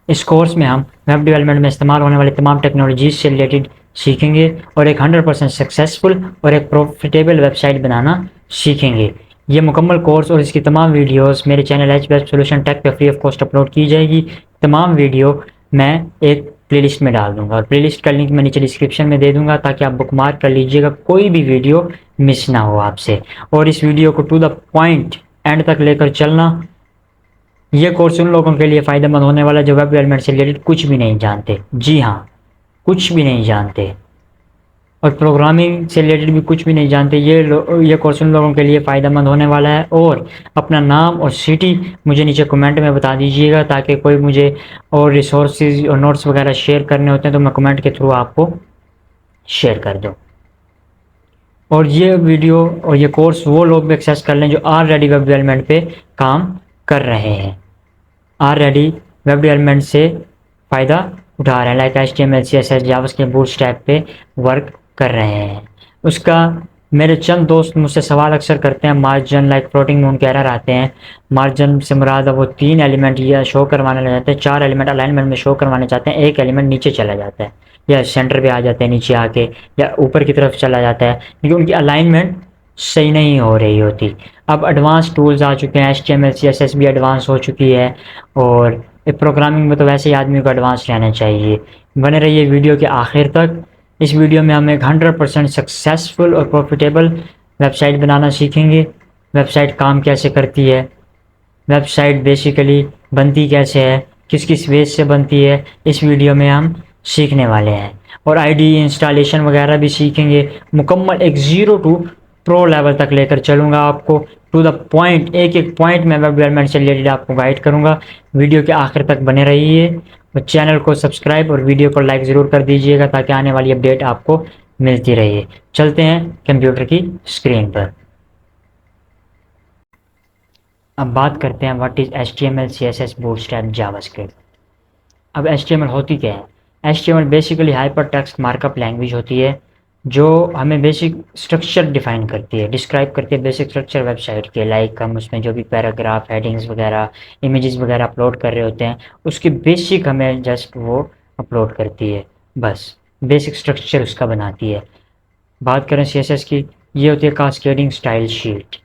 इस कोर्स में हम वेब डेवलपमेंट में इस्तेमाल होने वाली तमाम टेक्नोलॉजीज से रिलेटेड सीखेंगे और एक 100% सक्सेसफुल और एक प्रॉफिटेबल वेबसाइट बनाना सीखेंगे। ये मुकम्मल कोर्स और इसकी तमाम वीडियोस मेरे channel H web solution tech पे फ्री ऑफ कॉस्ट अपलोड की जाएगी। तमाम वीडियो मैं एक प्लेलिस्ट में डाल दूंगा और प्लेलिस्ट का लिंक मैं नीचे डिस्क्रिप्शन में दे दूंगा ताकि आप बुकमार्क कर लीजिएगा, कोई भी वीडियो मिस ना हो आपसे। और इस वीडियो को टू द पॉइंट एंड तक लेकर चलना। ये कोर्स उन लोगों के लिए फ़ायदेमंद होने वाला है जो वेब डेवलपमेंट से रिलेटेड कुछ भी नहीं जानते। जी हाँ, कुछ भी नहीं जानते और प्रोग्रामिंग से रिलेटेड भी कुछ भी नहीं जानते। ये कोर्स उन लोगों के लिए फ़ायदेमंद होने वाला है। और अपना नाम और सिटी मुझे नीचे कमेंट में बता दीजिएगा ताकि कोई मुझे और रिसोर्सेज और नोट्स वगैरह शेयर करने होते हैं तो मैं कमेंट के थ्रू आपको शेयर कर दूँ। और ये वीडियो और ये कोर्स वो लोग भी एक्सेस कर लें जो ऑलरेडी वेब डेवलपमेंट पे काम कर रहे हैं, ऑलरेडी वेब डेवलपमेंट से फ़ायदा उठा रहे हैं, like HTML CSS JavaScript bootstrap पे वर्क कर रहे हैं। उसका मेरे चंद दोस्त मुझसे सवाल अक्सर करते हैं, मार्जिन लाइक फ्लोटिंग मून के एरर आते हैं। मार्जिन से मुराद वो 3 एलिमेंट या शो करवाने लग जाते हैं, 4 एलिमेंट अलाइनमेंट में शो करवाने चाहते हैं, एक एलिमेंट नीचे चला जाता है या सेंटर पे आ जाते हैं नीचे आके, या ऊपर की तरफ चला जाता है क्योंकि उनकी अलाइनमेंट सही नहीं हो रही होती। अब एडवांस टूल्स आ चुके हैं, HTML CSS भी एडवांस हो चुकी है और प्रोग्रामिंग में तो वैसे ही आदमी को एडवांस रहना चाहिए। बने रहिए वीडियो के आखिर तक। इस वीडियो में हम एक 100% सक्सेसफुल और प्रॉफिटेबल वेबसाइट बनाना सीखेंगे। वेबसाइट काम कैसे करती है, वेबसाइट बेसिकली बनती कैसे है, किस किस वेज से बनती है, इस वीडियो में हम सीखने वाले हैं। और IDE इंस्टॉलेशन वगैरह भी सीखेंगे। मुकम्मल एक 0 टू प्रो लेवल तक लेकर चलूँगा आपको, टू द पॉइंट, एक एक पॉइंट में वेब डेवलपमेंट से रिलेटेड आपको गाइड करूँगा। वीडियो के आखिर तक बने रहिए और चैनल को सब्सक्राइब और वीडियो को लाइक ज़रूर कर दीजिएगा ताकि आने वाली अपडेट आपको मिलती रहे। चलते हैं कंप्यूटर की स्क्रीन पर। अब बात करते हैं what is HTML CSS bootstrap JavaScript. अब HTML होती क्या है? HTML basically hyper text markup language होती है जो हमें बेसिक स्ट्रक्चर डिफाइन करती है, डिस्क्राइब करती है बेसिक स्ट्रक्चर वेबसाइट के। लाइक हम उसमें जो भी पैराग्राफ, हेडिंग्स वगैरह, इमेजेस वगैरह अपलोड कर रहे होते हैं उसकी बेसिक हमें जस्ट वो अपलोड करती है, बस बेसिक स्ट्रक्चर उसका बनाती है। बात करें CSS की, ये होती है कास्केडिंग स्टाइल शीट।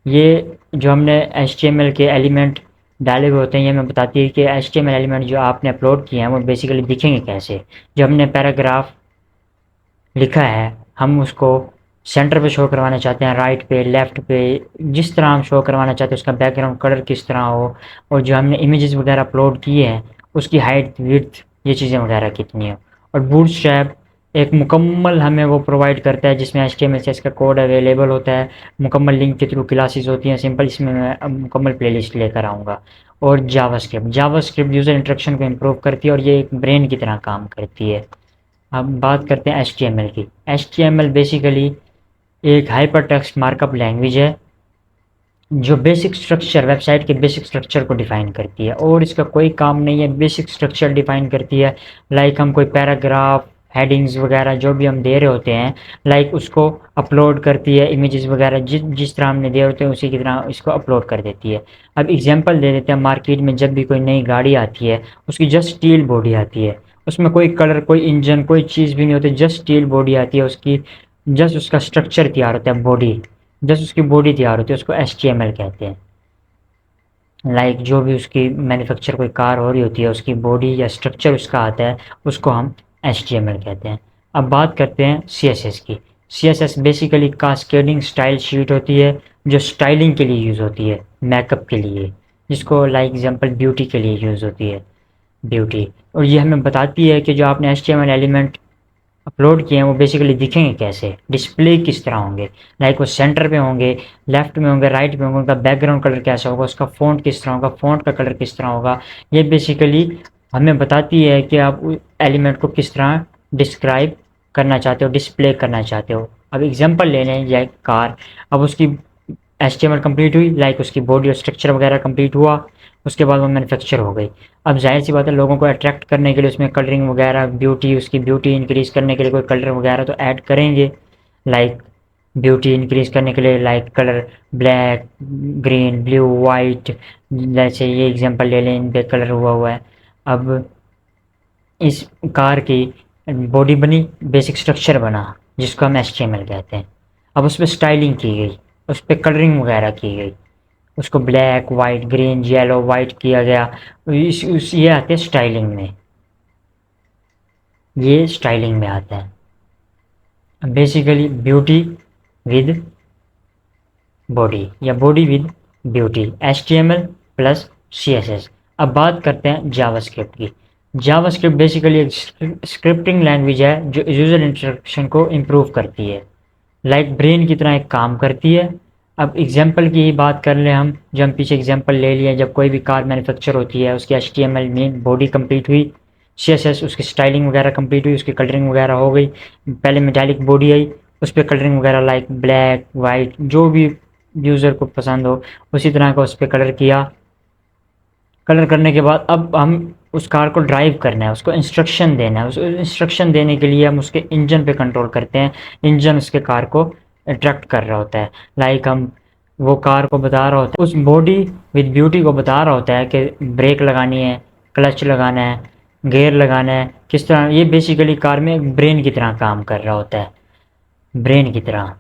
ये जो हमने HTML के एलिमेंट डाले हुए होते हैं ये हमें बताती है कि HTML एलिमेंट जो आपने अपलोड किए हैं वो बेसिकली दिखेंगे कैसे। जो हमने पैराग्राफ लिखा है हम उसको सेंटर पे शो करवाना चाहते हैं, राइट पे, लेफ़्ट पे, जिस तरह हम शो करवाना चाहते हैं उसका बैकग्राउंड कलर किस तरह हो, और जो हमने इमेजेस वगैरह अपलोड किए हैं उसकी हाइट, विड्थ, ये चीज़ें वगैरह कितनी हो। और बूटस्ट्रैप एक मुकम्मल हमें वो प्रोवाइड करता है जिसमें HTML से इसका कोड अवेलेबल होता है, मुकम्मल लिंक के थ्रू क्लासेस होती हैं सिंपल। इसमें मैं अब मुकम्मल प्लेलिस्ट लेकर आऊँगा। और जावास्क्रिप्ट यूज़र इंटरेक्शन को इम्प्रूव करती है और ये एक ब्रेन की तरह काम करती है। अब बात करते हैं HTML की। HTML बेसिकली एक हाइपर टेक्स्ट मार्कअप लैंग्वेज है जो बेसिक स्ट्रक्चर, वेबसाइट के बेसिक स्ट्रक्चर को डिफ़ाइन करती है और इसका कोई काम नहीं है, बेसिक स्ट्रक्चर डिफ़ाइन करती है। लाइक हम कोई पैराग्राफ, हेडिंग्स वगैरह जो भी हम दे रहे होते हैं, लाइक उसको अपलोड करती है, इमेजेस वगैरह जिस जिस तरह हमने दिए होते हैं उसी की तरह इसको अपलोड कर देती है। अब एग्जांपल दे देते हैं, मार्केट में जब भी कोई नई गाड़ी आती है उसकी जस्ट स्टील बॉडी आती है, उसमें कोई कलर, कोई इंजन, कोई चीज़ भी नहीं होती, जस्ट स्टील बॉडी आती है उसकी, जस्ट उसका स्ट्रक्चर तैयार होता है, बॉडी, जस्ट उसकी बॉडी तैयार होती है, उसको HTML कहते हैं। लाइक जो भी उसकी मैन्युफैक्चर कोई कार हो रही होती है उसकी बॉडी या स्ट्रक्चर उसका आता है उसको हम HTML कहते हैं। अब बात करते हैं CSS की। CSS basically cascading style sheet होती है जो स्टाइलिंग के लिए यूज़ होती है, मेकअप के लिए, जिसको लाइक एग्जांपल ब्यूटी के लिए यूज़ होती है, ब्यूटी। और ये हमें बताती है कि जो आपने HTML एलिमेंट अपलोड किए हैं वो बेसिकली दिखेंगे कैसे, डिस्प्ले किस तरह होंगे, लाइक वो सेंटर पे होंगे, लेफ्ट में होंगे, राइट में होंगे, उनका बैकग्राउंड कलर कैसा होगा, उसका फ़ॉन्ट किस तरह होगा, फ़ॉन्ट का कलर किस तरह होगा। ये बेसिकली हमें बताती है कि आप एलिमेंट को किस तरह डिस्क्राइब करना चाहते हो, डिस्प्ले करना चाहते हो। अब एग्जांपल ले लें, लाइक कार, अब उसकी HTML कंप्लीट हुई, लाइक उसकी बॉडी और स्ट्रक्चर वगैरह कंप्लीट हुआ, उसके बाद वो मैन्युफैक्चर हो गई। अब जाहिर सी बात है लोगों को अट्रैक्ट करने के लिए उसमें कलरिंग वगैरह, ब्यूटी, उसकी ब्यूटी इंक्रीज़ करने के लिए कोई कलर वगैरह तो ऐड करेंगे। लाइक ब्यूटी इंक्रीज़ करने के लिए like colour black, green, blue, white, जैसे ये एग्जांपल ले लें, इन पे कलर हुआ हुआ है। अब इस कार की बॉडी बनी, बेसिक स्ट्रक्चर बना, जिसको हम HTML कहते हैं। अब उस पर स्टाइलिंग की गई, उस पर कलरिंग वगैरह की गई, उसको black white green yellow white किया गया। ये आते हैं स्टाइलिंग में, ये स्टाइलिंग में आता है। बेसिकली ब्यूटी विद बॉडी या body with beauty, HTML plus CSS। अब बात करते हैं जावास्क्रिप्ट की। जावास्क्रिप्ट बेसिकली एक स्क्रिप्टिंग लैंग्वेज है जो यूज़र इंटरेक्शन को इम्प्रूव करती है, लाइक ब्रेन की तरह एक काम करती है। अब एग्जांपल की ही बात कर लें हम, जो हम पीछे एग्जांपल ले लिए, जब कोई भी कार मैन्युफैक्चर होती है उसकी HTML में बॉडी कंप्लीट हुई, CSS उसकी स्टाइलिंग वगैरह कंप्लीट हुई, उसकी कलरिंग वगैरह हो गई, पहले मेटालिक बॉडी आई, उस पर कलरिंग वगैरह लाइक ब्लैक वाइट जो भी यूज़र को पसंद हो उसी तरह का उस पर कलर किया। कलर करने के बाद अब हम उस कार को ड्राइव करना है, उसको इंस्ट्रक्शन देना है। उस इंस्ट्रक्शन देने के लिए हम उसके इंजन पे कंट्रोल करते हैं, इंजन उसके कार को अट्रैक्ट कर रहा होता है। लाइक हम वो कार को बता रहा होता है, उस बॉडी विद ब्यूटी को बता रहा होता है कि ब्रेक लगानी है, क्लच लगाना है, गियर लगाना है, किस तरह। ये बेसिकली कार में ब्रेन की तरह काम कर रहा होता है, ब्रेन की तरह।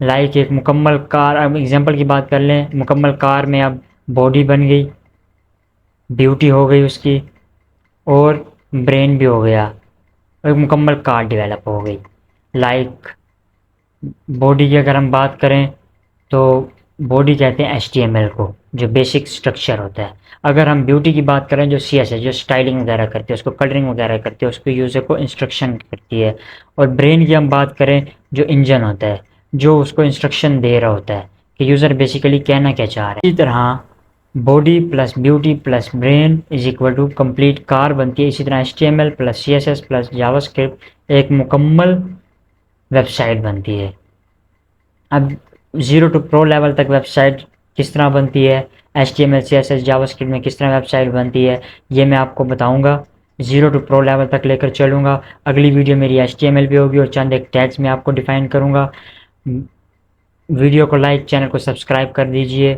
लाइक एक मुकम्मल कार, अब एग्जांपल की बात कर लें, मुकम्मल कार में अब बॉडी बन गई, ब्यूटी हो गई उसकी, और ब्रेन भी हो गया, एक मुकम्मल कार डेवलप हो गई। लाइक बॉडी की अगर हम बात करें तो बॉडी कहते हैं HTML को, जो बेसिक स्ट्रक्चर होता है। अगर हम ब्यूटी की बात करें, जो CSS जो स्टाइलिंग वगैरह करती है, उसको कलरिंग वगैरह करती है, उसको यूज़र को इंस्ट्रक्शन करती है। और ब्रेन की हम बात करें, जो इंजन होता है, जो उसको इंस्ट्रक्शन दे रहा होता है कि यूज़र बेसिकली कहना क्या चाह रहा है। इसी तरह body plus beauty plus brain is equal to complete car बनती है। इसी तरह HTML plus CSS plus JavaScript एक मुकम्मल वेबसाइट बनती है। अब 0 टू प्रो लेवल तक वेबसाइट किस तरह बनती है, HTML CSS जावास्क्रिप्ट में किस तरह वेबसाइट बनती है, ये मैं आपको बताऊंगा। 0 टू प्रो लेवल तक लेकर चलूँगा। अगली वीडियो मेरी HTML भी होगी और चंद एक टैग्स मैं आपको डिफ़ाइन करूँगा। वीडियो को लाइक, चैनल को सब्सक्राइब कर दीजिए,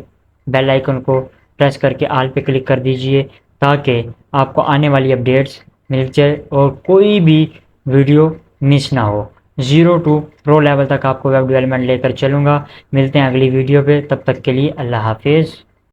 बेल आइकन को प्रेस करके ऑल पे क्लिक कर दीजिए ताकि आपको आने वाली अपडेट्स मिल जाए और कोई भी वीडियो मिस ना हो। 0 टू प्रो लेवल तक आपको वेब डेवलपमेंट लेकर चलूँगा। मिलते हैं अगली वीडियो पे, तब तक के लिए अल्लाह हाफिज़।